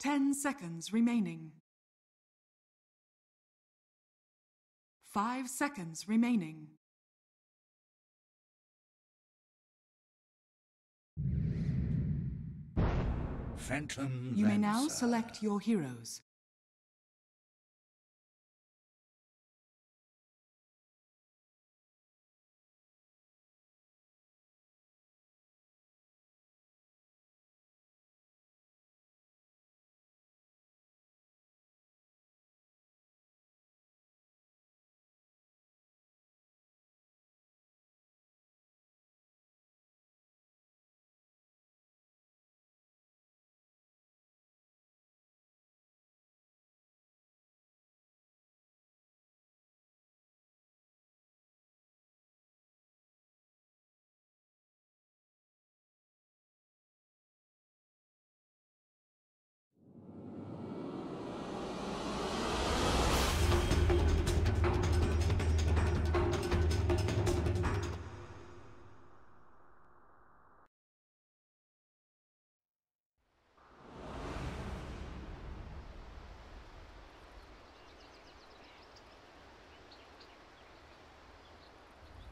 10 seconds remaining. 5 seconds remaining. Phantom You may now Lancer. select your heroes.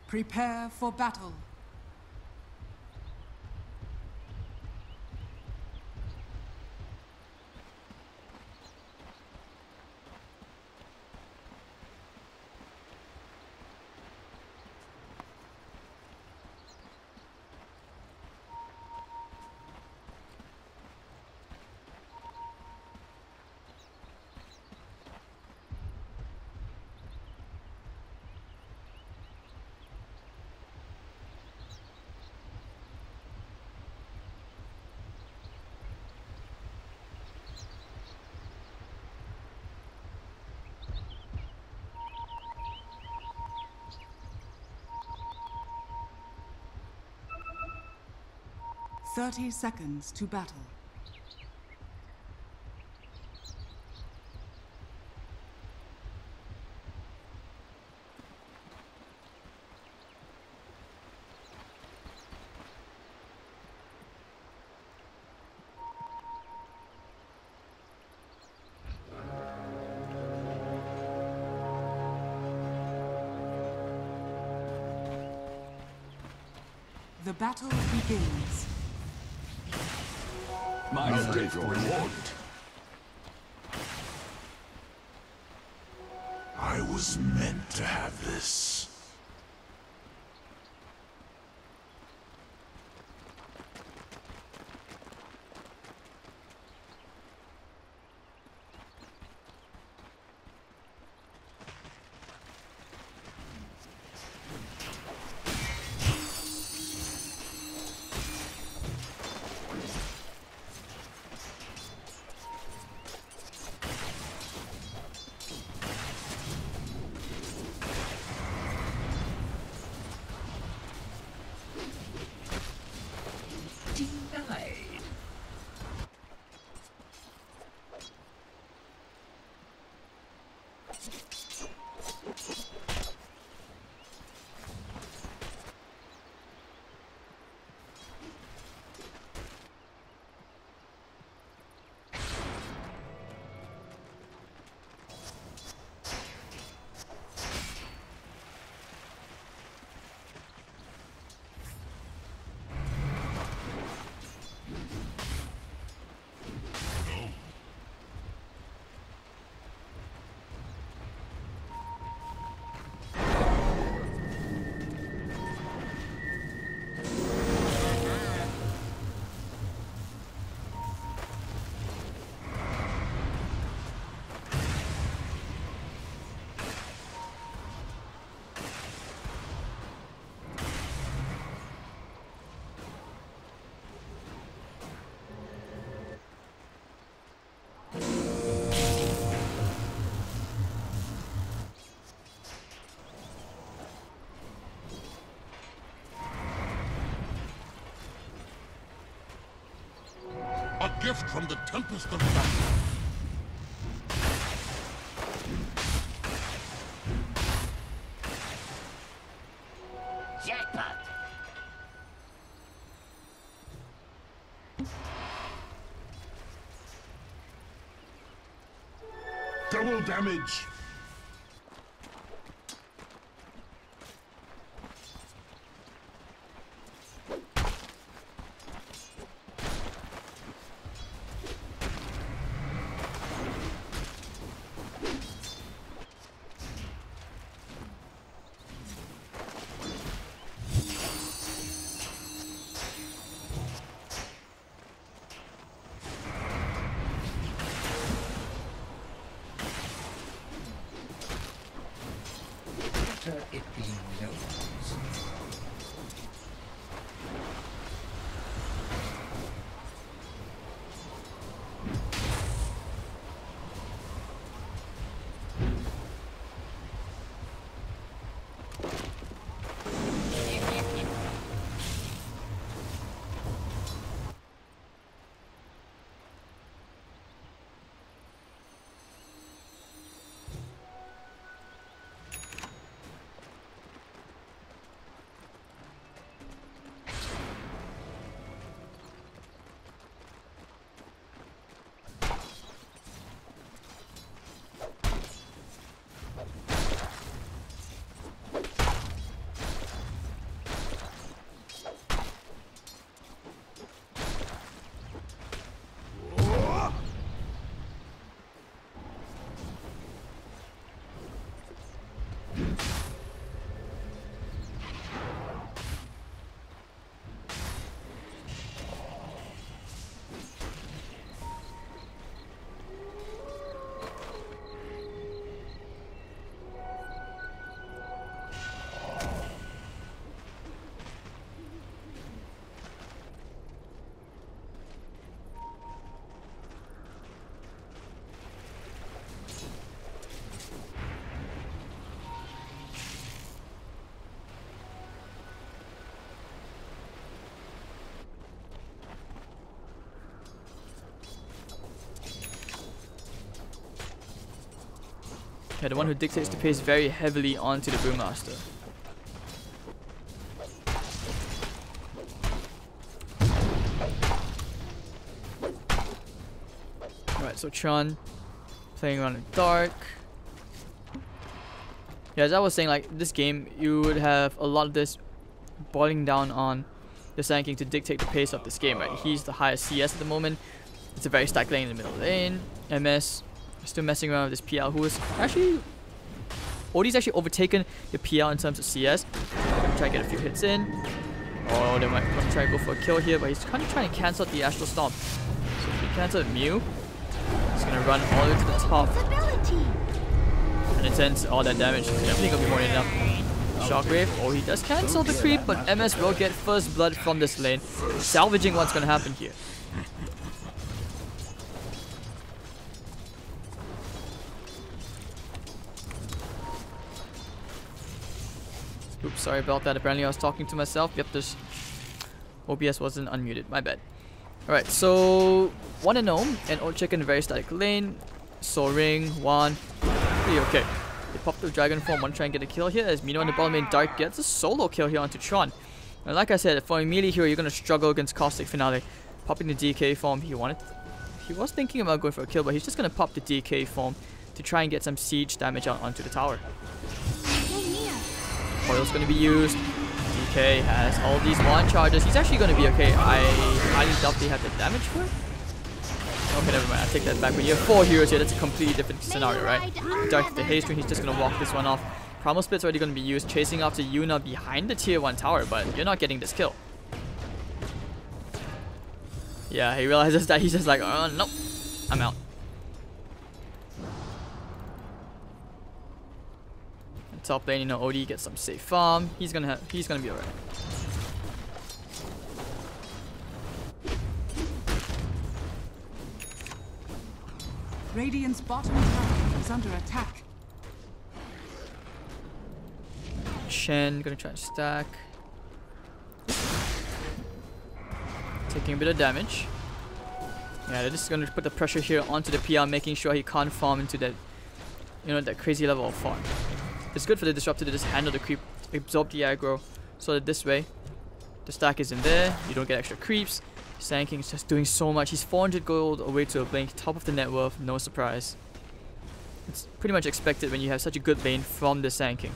Prepare for battle. "30 seconds to battle. The battle begins. My faithful reward. I was meant to have this. Denied. A gift from the Tempest of Battle. Jackpot! Double damage. It being no one's. Yeah, the one who dictates the pace very heavily onto the Brewmaster. Alright, so Tron playing around in the dark. Yeah, as I was saying, like, this game, you would have a lot of this boiling down on the Sand King to dictate the pace of this game, right? He's the highest CS at the moment. It's a very stacked lane in the middle lane. MS still messing around with this PL, who is actually... Odie's actually overtaken the PL in terms of CS. Try to get a few hits in. Oh, they might want to try to go for a kill here, but he's kind of trying to cancel the Astral Storm. So if he cancels Mew, he's going to run all the way to the top. And intends all that damage. Definitely going to be more than enough. Shockwave. Oh, he does cancel the creep, but MS will get first blood from this lane. Salvaging what's going to happen here. Oops, sorry about that. Apparently I was talking to myself. Yep, this OBS wasn't unmuted. My bad. Alright, so 1 and 0 and Old Chicken very static lane. Soaring, 1. Pretty okay. They pop the Dragon Form, want to try and get a kill here as Mino in the bottom lane. Dark gets a solo kill here onto Tron. And like I said, for a melee hero, you're going to struggle against Caustic Finale. Popping the DK form, he was thinking about going for a kill, but he's just going to pop the DK form to try and get some siege damage out onto the tower. Coil's going to be used. DK has all these one charges. He's actually going to be okay. I highly doubt they have the damage for it. Okay, never mind. I take that back. But you have 4 heroes here. That's a completely different scenario, right? Dark the haste ring. He's just going to walk this one off. Primal Split's already going to be used, chasing after Yuna behind the tier 1 tower, but you're not getting this kill. Yeah, he realizes that. He's just like, oh, nope. I'm out. Top lane, you know, Odie gets some safe farm. He's gonna be alright. Radiant's bottom tower is under attack. Shen gonna try and stack. Taking a bit of damage. Yeah, they're just gonna put the pressure here onto the PL, making sure he can't farm into that, you know, that crazy level of farm. It's good for the Disruptor to just handle the creep, absorb the aggro, so that this way, the stack is in there, you don't get extra creeps. Sand King is just doing so much. He's 400 gold away to a blink, top of the net worth, no surprise. It's pretty much expected when you have such a good lane from the Sand King.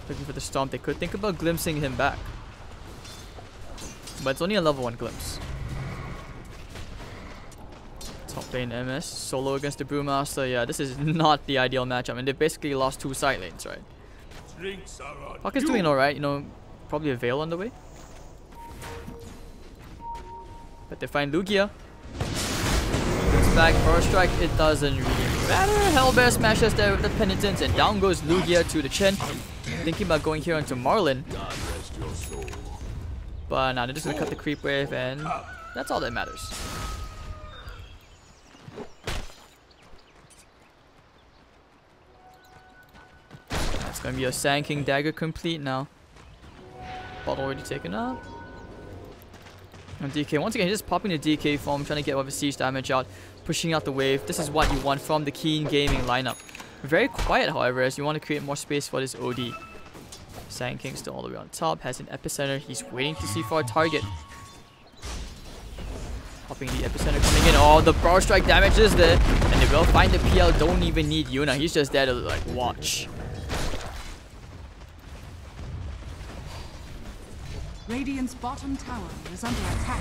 Looking for the Stomp. They could think about glimpsing him back. But it's only a level 1 glimpse. Top lane MS. Solo against the Brewmaster. Yeah, this is not the ideal matchup. And they basically lost 2 side lanes, right? Pocket's doing alright, you know, probably a Veil on the way. But they find Lugia. It's back, Burst Strike, it doesn't really matter. Hellbear smashes there with the Penitence, and down goes Lugia to the Chen. Thinking about going here onto Marlin. But nah, they're just gonna cut the creep wave, and that's all that matters. That's gonna be a Sand King dagger complete now. Bottle already taken up. And DK, once again, he's just popping the DK form, trying to get whatever siege damage out, pushing out the wave. This is what you want from the Keen Gaming lineup. Very quiet, however, as you want to create more space for this OD. Sand King still all the way on top, has an epicenter. He's waiting to see for a target. Popping the epicenter coming in. Oh, the Burst Strike damage is there. And they will find the PL, don't even need Yuna. He's just there to like watch. Radiant's bottom tower is under attack.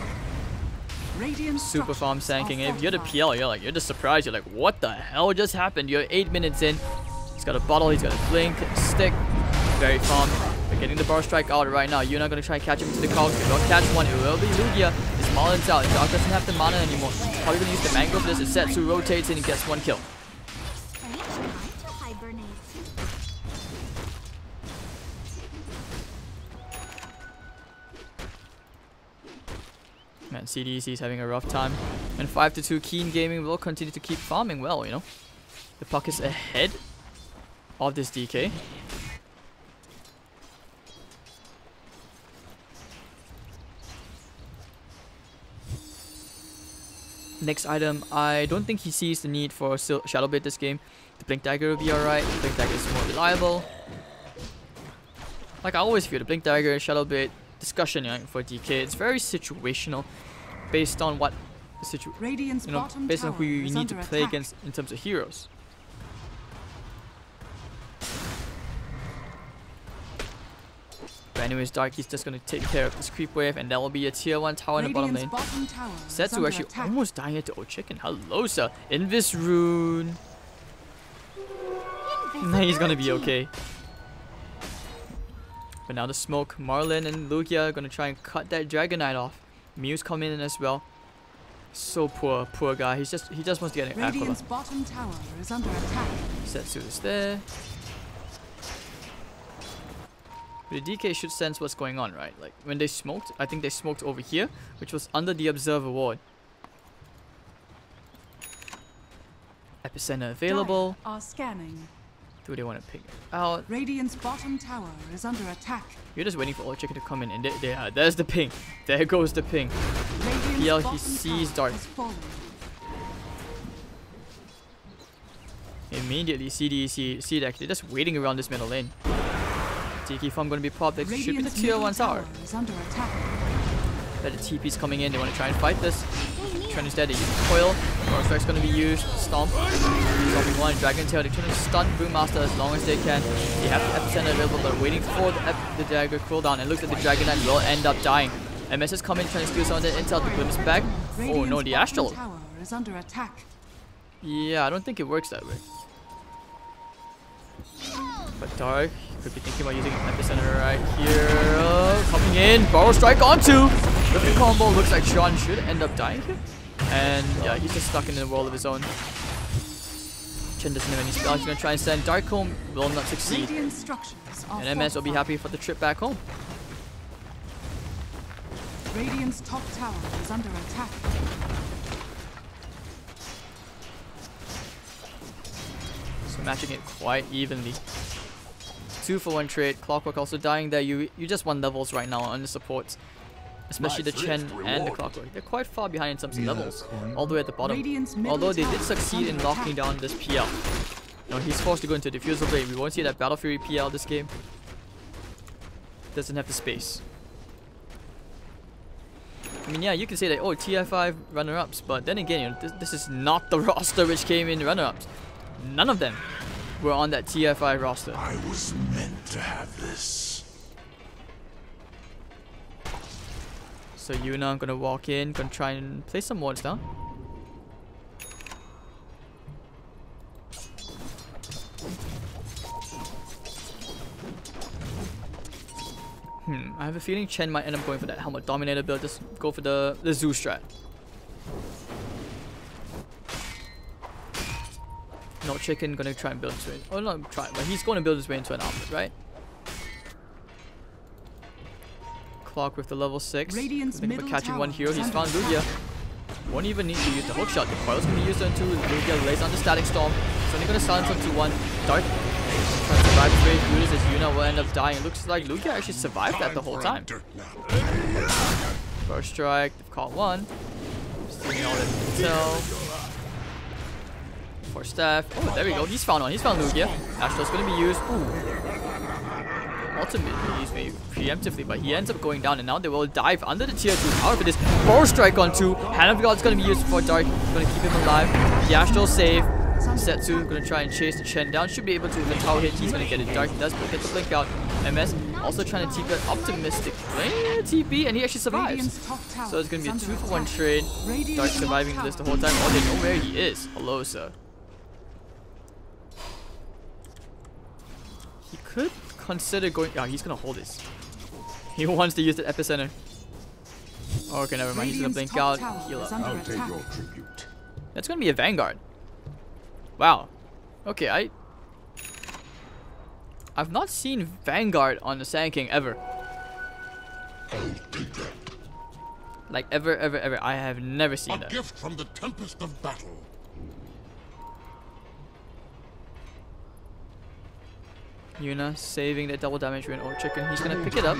Radiant Super farm Sand King. If you're the PL, you're just surprised. You're like, what the hell just happened? You're 8 minutes in. He's got a bottle, he's got a blink, stick. Very farm. They're getting the Burst Strike out right now. You're not gonna try and catch him into the cogs. If you don't catch one, it will be Lugia. His Marlin's out. Dark doesn't have the mana anymore. Probably gonna use the Mango for this. Setsu rotates in and gets 1 kill. Man, CDEC is having a rough time. And 5-2 Keen Gaming will continue to keep farming well, you know. The puck is ahead of this DK. Next item, I don't think he sees the need for Shadow Blade this game. The Blink Dagger will be alright. The Blink Dagger is more reliable. Like I always feel, the Blink Dagger, Shadow Blade discussion for DK, it's very situational based on what the situation, you know, based on who you need to play against in terms of heroes. But anyways, Dark, he's just going to take care of this creep wave, and that will be a tier 1 tower in the bottom lane. Setsu actually almost dying here to O-Chicken. Hello, sir. Invis Rune. Nah, he's going to be okay. But now the smoke, Marlin and Lugia are going to try and cut that Dragonite off. Mew's coming in as well. So poor guy. He just wants to get an Aquila. Bottom tower is under attack. Setsu is there. But the DK should sense what's going on, right? Like when they smoked, I think they smoked over here, which was under the Observer ward. Epicenter available. Are scanning. Do they want to pick it out? Radiant's bottom tower is under attack. You're just waiting for O-Chicken to come in, and there's the ping. There goes the ping. PL, he sees Dark. Immediately, CDEC, they're just waiting around this middle lane. TK farm going to be popped. It should be the tier 1 tower. But the TP's coming in. They want to try and fight this. Trying instead to use Coil. Burst Strike's going to be used. Stomp. Stomping 1. Dragon Tail. They're trying to stun Brewmaster as long as they can. They have the epicenter available. They're waiting for the dagger cooldown. And looks like the Dragonite will end up dying. MS is coming, trying to steal some of the intel. The Glimpse back. Oh no, the Astral. Is under attack. Yeah, I don't think it works that way. But Dark could be thinking about using an epicenter right here. Coming in, Burrow Strike on 2. With the combo, looks like Sean should end up dying here. And yeah, he's just stuck in a world of his own. Chen doesn't have any spells. He's gonna try and send Darkholm, will not succeed. And MS will be happy for the trip back home. Radiant's top tower is under attack. So matching it quite evenly. 2-for-1 trade. Clockwork also dying there. You just won levels right now on the supports. Especially the Chen and the Clockwork. They're quite far behind in terms of levels. All the way at the bottom. Although they did succeed in locking down this PL. You know, he's forced to go into Diffusal Blade. We won't see that Battle Fury PL this game. Doesn't have the space. I mean, yeah, you can say that, oh, tier 5 runner-ups, but then again, you know, this is not the roster which came in runner-ups. None of them were on that tier 5 roster. I was meant to have this. So Yuna, gonna walk in, gonna try and place some wards down. I have a feeling Chen might end up going for that Helmet Dominator build. Just go for the Zoo strat. No Chicken gonna try and build his way. Oh, not try, but he's going to build his way into an armlet, right? Clock with the level 6. Think about catching one hero. He's found Lugia. Won't even need to use the hook shot. The coil's gonna be used on 2. Lugia lays on the static storm. It's only gonna silence on 2-1. Dark trying to survive his way through this as Yuna will end up dying. It looks like Lugia actually survived that the whole time. First strike, they've caught one. Stealing all that intel. For staff. Oh, there we go. He's found one. He's found Lugia. Astral's gonna be used. Ooh. Ultimately, he's made preemptively, but he ends up going down, and now they will dive under the tier 2 tower for this Bow Strike on 2. Hand of God's gonna be used for Dark. Gonna keep him alive. The Astral save. Setsu gonna try and chase the Chen down. Should be able to with the tower hit. He's gonna get it. Dark does get the blink out. MS also trying to TP optimistic TP, and he actually survives. So it's gonna be a 2-for-1 trade. Dark surviving this the whole time. Oh, they know where he is. Hello, sir. He could consider going. Yeah, he's gonna hold this. He wants to use the epicenter. Oh, okay, never mind. He's gonna blink out. Heal up. I'll take your tribute. That's gonna be a Vanguard. Wow. Okay, I've not seen Vanguard on the Sand King ever. Like ever. I have never seen that. A gift from the tempest of battle. Yuna saving that double damage rune or chicken. He's gonna pick it up.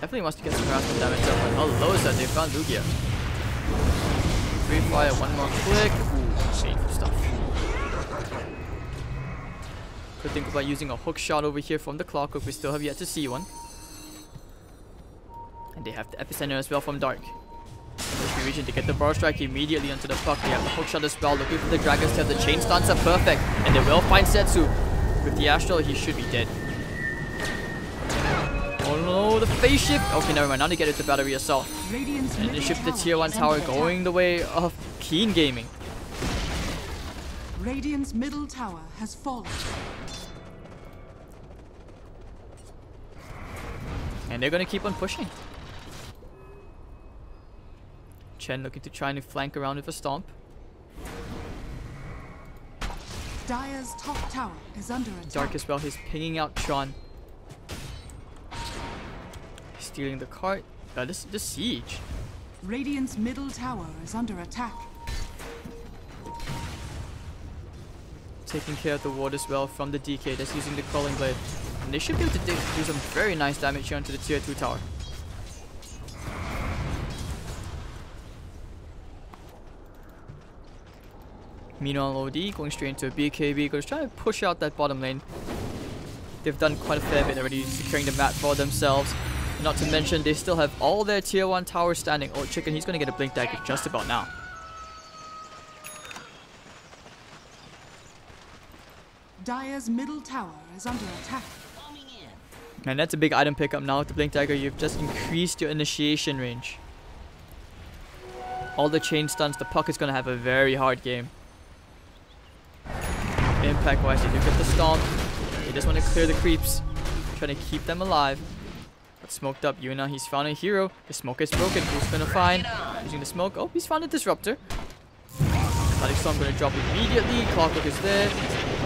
Definitely wants to get some harassment damage up. But hello, sir. They found Lugia. Free fire, one more click. Ooh, painful stuff. Could think about using a hook shot over here from the clock hook. We still have yet to see one. And they have the epicenter as well from Dark. Pushing region to get the Burrow Strike immediately onto the puck. They have the hook shot as well. Looking for the Dragon's Tail. The chain stance are perfect. And they will find Setsu. With the Astral, he should be dead. Oh no, the phase shift. Okay, never mind. Now they get it to Battery Assault. And they shift the tier 1 tower going the way of Keen Gaming. Radiant's middle tower has fallen. And they're gonna keep on pushing. Chen looking to try and flank around with a stomp. Dire's top tower is under attack. Dark as well. He's pinging out Tron. Stealing the cart. This siege. Radiant's middle tower is under attack. Taking care of the ward as well from the DK that's using the Crawling Blade. And they should be able to do some very nice damage here onto the tier 2 tower. Meanwhile, OD going straight into a BKB, going to try to push out that bottom lane. They've done quite a fair bit already, securing the map for themselves. Not to mention, they still have all their tier 1 towers standing. Oh, Chicken, he's going to get a Blink Dagger just about now. Dire's middle tower is under attack. And that's a big item pickup now with the Blink Dagger. You've just increased your initiation range. All the chain stuns, the puck is going to have a very hard game. Impact wise, they do get the stomp. They just want to clear the creeps, trying to keep them alive. But smoked up Yuna, he's found a hero. The smoke is broken. Who's gonna find? Using the smoke. Oh, he's found a disruptor. Static Storm gonna drop immediately. Clockwork is there.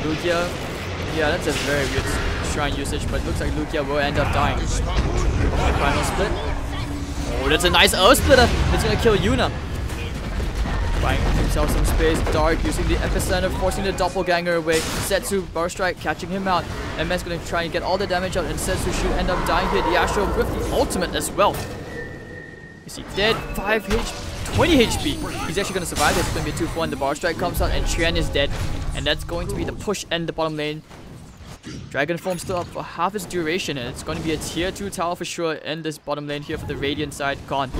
Lugia. Yeah, that's a very weird shrine usage, but it looks like Lugia will end up dying. Final split. Oh, that's a nice Earth Splitter. It's gonna kill Yuna. Buying himself some space. Dark using the epicenter, forcing the doppelganger away. Setsu, Burrow Strike, catching him out. MS gonna try and get all the damage out, and Setsu should end up dying here. The Astral with the ultimate as well. Is he dead? 5 HP, 20 HP. He's actually gonna survive this. It's gonna be a 2-for-1. The Burrow Strike comes out, and Chen is dead. And that's going to be the push and the bottom lane. Dragon Form still up for half its duration, and it's going to be a tier 2 tower for sure in this bottom lane here for the Radiant side. Gone.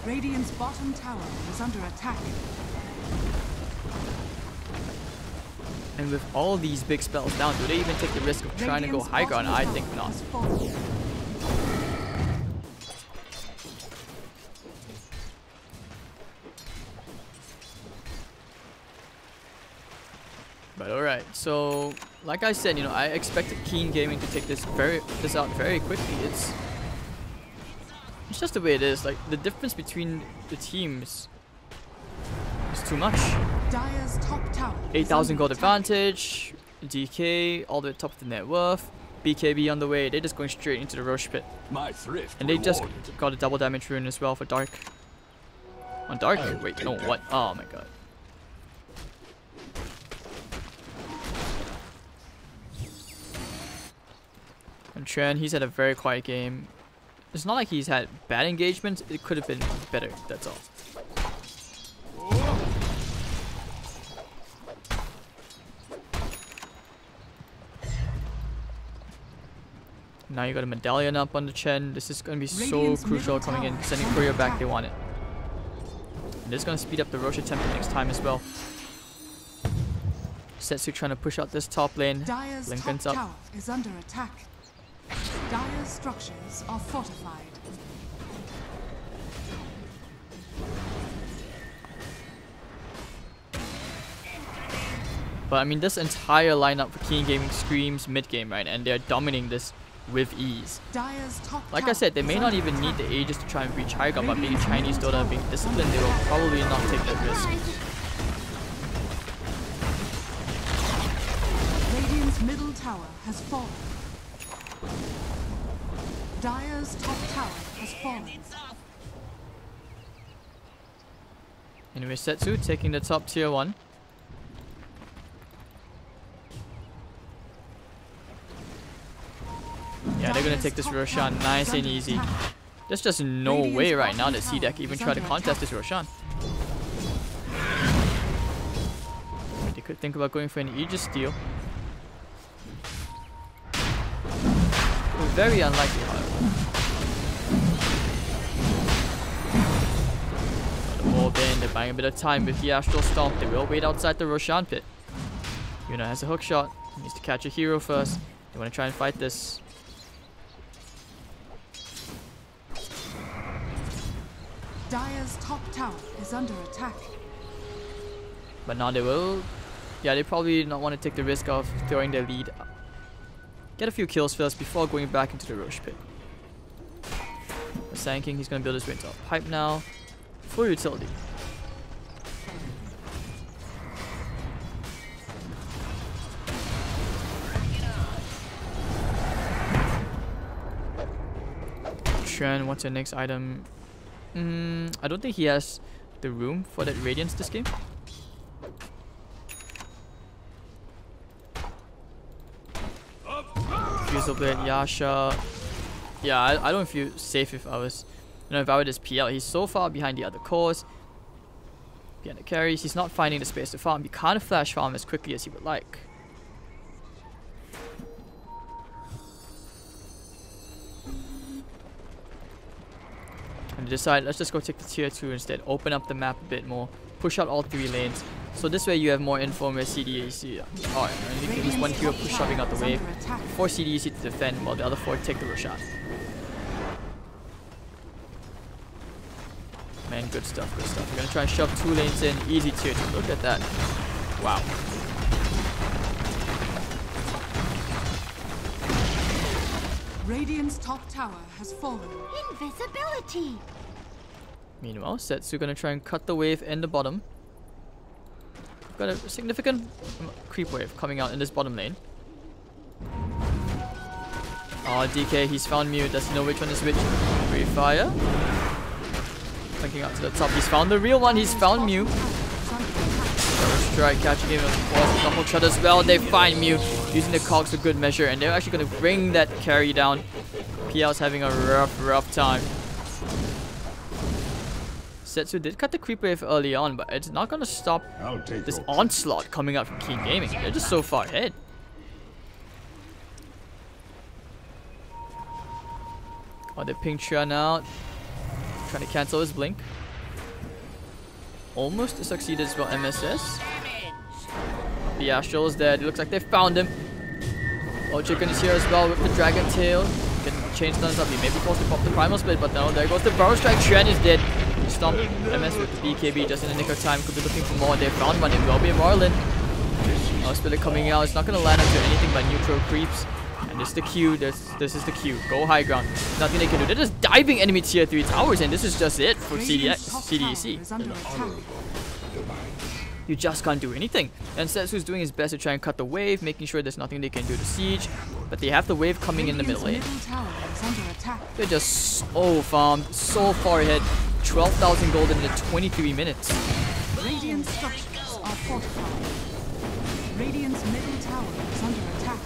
Radiant's bottom tower is under attack. And with all these big spells down, do they even take the risk of trying to go high ground? I think not. But alright, so like I said, you know, I expected Keen Gaming to take this out very quickly. It's just the way it is. Like, the difference between the teams is too much. Dire's top tower 8,000 gold advantage, DK all the way top of the net worth, BKB on the way. They're just going straight into the Roche pit. My thrift And they just rewarded. got a double damage rune as well for Dark. On Dark? Wait, no, what? Oh my god. And Tran, he's had a very quiet game. It's not like he's had bad engagements, it could have been better, that's all. Now you got a medallion up on the Chen. This is going to be so crucial coming in. Sending courier back, they want it. And this is going to speed up the Roche attempt next time as well. Setsu trying to push out this top lane. Dire's Lincoln's top up. tower is under attack. Dire's structures are fortified. But I mean, this entire lineup for Keen Gaming screams mid-game, right? And they're dominating this with ease. Dire's top Like I tower said, they is may not under even need attack. the Aegis to try and reach high ground, but being Chinese Dota, being disciplined, they will probably not take that risk. Radiant's middle tower has fallen. Dire's top tower has fallen. Anyway, Setsu taking the top tier 1. Yeah, they're gonna take this Roshan nice and easy. There's just no way right now that CDEC even try to contest this Roshan. They could think about going for an Aegis steal. Very unlikely, however. The wall bin, they're buying a bit of time with the Astral Stomp. They will wait outside the Roshan pit. Yuna has a hook shot. He needs to catch a hero first. They want to try and fight this. Dire's top tower is under attack. But now they will. Yeah, they probably not want to take the risk of throwing their lead. Get a few kills first before going back into the Roche pit. The Sand King, he's going to build his way into a pipe now. Full utility. Tran, what's your next item? I don't think he has the room for that Radiance this game. Fusel Blade, Yasha. Yeah, I don't feel safe if I was, if I were this PL. He's so far behind the other cores, behind the carries. He's not finding the space to farm. He can't flash farm as quickly as he would like. And decide, let's just go take the tier 2 instead. Open up the map a bit more. Push out all 3 lanes. So this way you have more info where CDEC are. And you can use one hero push shoving out the wave. Force CDEC to defend while the other 4 take the Roshan. Man, good stuff, good stuff. We're gonna try and shove 2 lanes in. Easy tier 2. Look at that. Wow. Radiant's top tower has fallen. Invisibility! Meanwhile, Setsu gonna try and cut the wave in the bottom. Got a significant creep wave coming out in this bottom lane. Oh, DK, he's found Mew. Does he know which one is which? Free fire. Flanking out to the top. He's found the real one. He's found Mew. Strike, catching him with the whole shot as well. They find Mew using the cogs for good measure, and they're actually going to bring that carry down. PL's having a rough time. Setsu did cut the creep wave early on, but it's not going to stop this onslaught coming out from Keen Gaming. They're just so far ahead. Oh, they ping Tran out. trying to cancel his blink. Almost succeeded as well, MSS. The Astral is dead. It looks like they found him. Chicken is here as well with the Dragon Tail. Can change stuns up. He may be forced to pop the Primal Split, but no, there goes the Burrow Strike. Shen is dead. Stomp MS with the BKB just in the nick of time. Could be looking for more. They found one. It will be Marlin. Split coming out. It's not going to land into anything but neutral creeps. And this is the Q. This is the Q. Go high ground. Nothing they can do. They're just diving enemy tier 3 towers, and this is just it for CDEC. You just can't do anything. And Setsu's doing his best to try and cut the wave, making sure there's nothing they can do to siege. But they have the wave coming in the middle lane. They're just so farmed, so far ahead. 12,000 gold in 23 minutes. Radiant structures are fortified. Radiant's middle tower is under attack.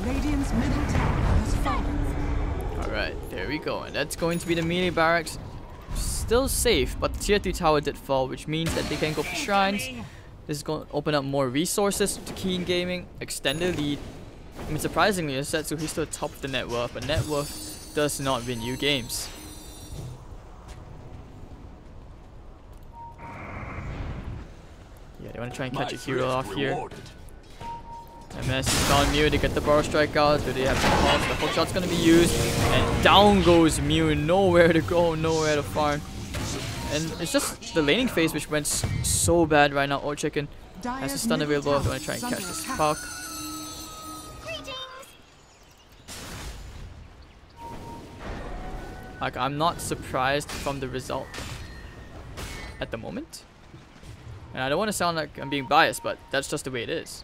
Radiant's middle tower has fallen. Alright, there we go. And that's going to be the melee barracks. Still safe, but the tier 3 tower did fall, which means that they can go for shrines. This is going to open up more resources to Keen Gaming, extend their lead. I mean, surprisingly, Setsu, he's still top of the net worth, but net worth does not win you games. Yeah, they want to try and catch a hero off here. MS is on Mew to get the Burrow Strike out. Do they have the calls? The hook shot's going to be used. And down goes Mew. Nowhere to go, nowhere to farm. And it's just the laning phase which went so bad right now. Chicken has a stun available if they want to try and catch this puck. Like, I'm not surprised from the result at the moment. And I don't want to sound like I'm being biased, but that's just the way it is.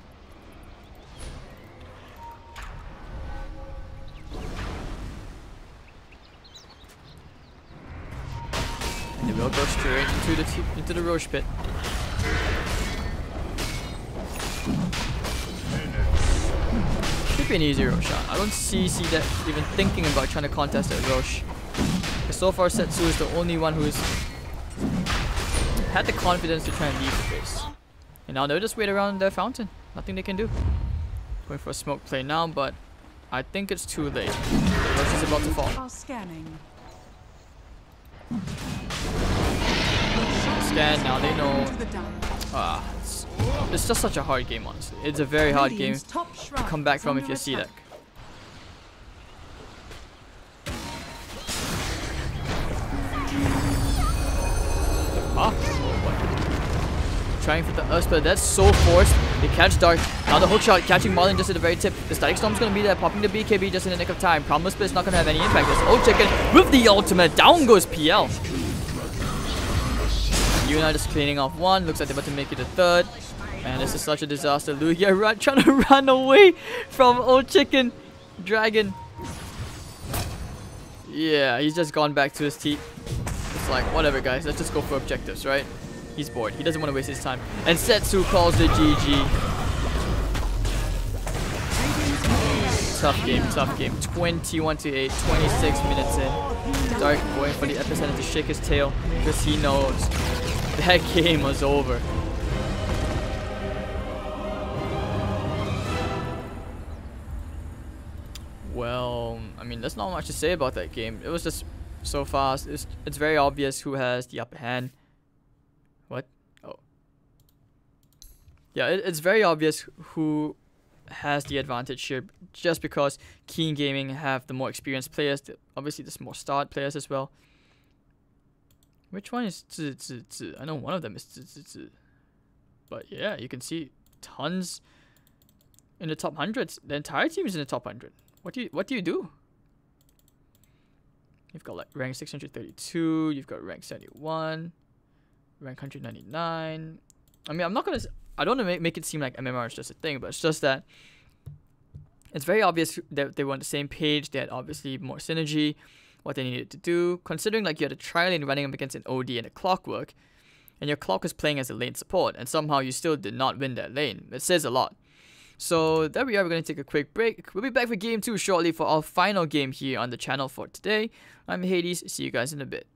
And they will go straight into the Roche pit. Should be an easy Roche shot. I don't see CDEC even thinking about trying to contest that Roche. Because so far Setsu is the only one who's had the confidence to try and leave the base. And now they'll just wait around their fountain. Nothing they can do. Going for a smoke play now, but I think it's too late. The Roche is about to fall. Scan, now they know. It's just such a hard game, honestly. It's a very hard game to come back from if you're CDEC. Trying for the Earth Split, that's so forced. They catch Dark. Now the hook shot catching Marlin just at the very tip. The Static Storm's gonna be there, popping the BKB just in the nick of time. Promo Split's not gonna have any impact. There's Chicken with the ultimate. Down goes PL. Yuna just cleaning off one. Looks like they're about to make it a third. Man, this is such a disaster. Lugia trying to run away from Chicken Dragon. Yeah, he's just gone back to his teeth. It's like, whatever guys, let's just go for objectives, right? He's bored. He doesn't want to waste his time. And Setsu calls the GG. Tough game, tough game. 21 to 8, 26 minutes in. Dark going for the epicenter to shake his tail because he knows that game was over. Well, I mean, there's not much to say about that game. It was just so fast. It's very obvious who has the upper hand. What? Oh. Yeah, it's very obvious who has the advantage here, just because Keen Gaming have the more experienced players. Obviously, there's more start players as well. Which one is Zi? I know one of them is Zi. But yeah, you can see tons in the top hundreds. The entire team is in the top 100. What do you do? You've got like rank 632. You've got rank 71. Rank 199. I mean, I don't want to make it seem like MMR is just a thing, but it's just that it's very obvious that they were on the same page. They had obviously more synergy, what they needed to do. Considering like you had a tri-lane running up against an OD and a Clockwork, and your Clock was playing as a lane support, and somehow you still did not win that lane. It says a lot. So there we are. We're going to take a quick break. We'll be back for game 2 shortly for our final game here on the channel for today. I'm Hades. See you guys in a bit.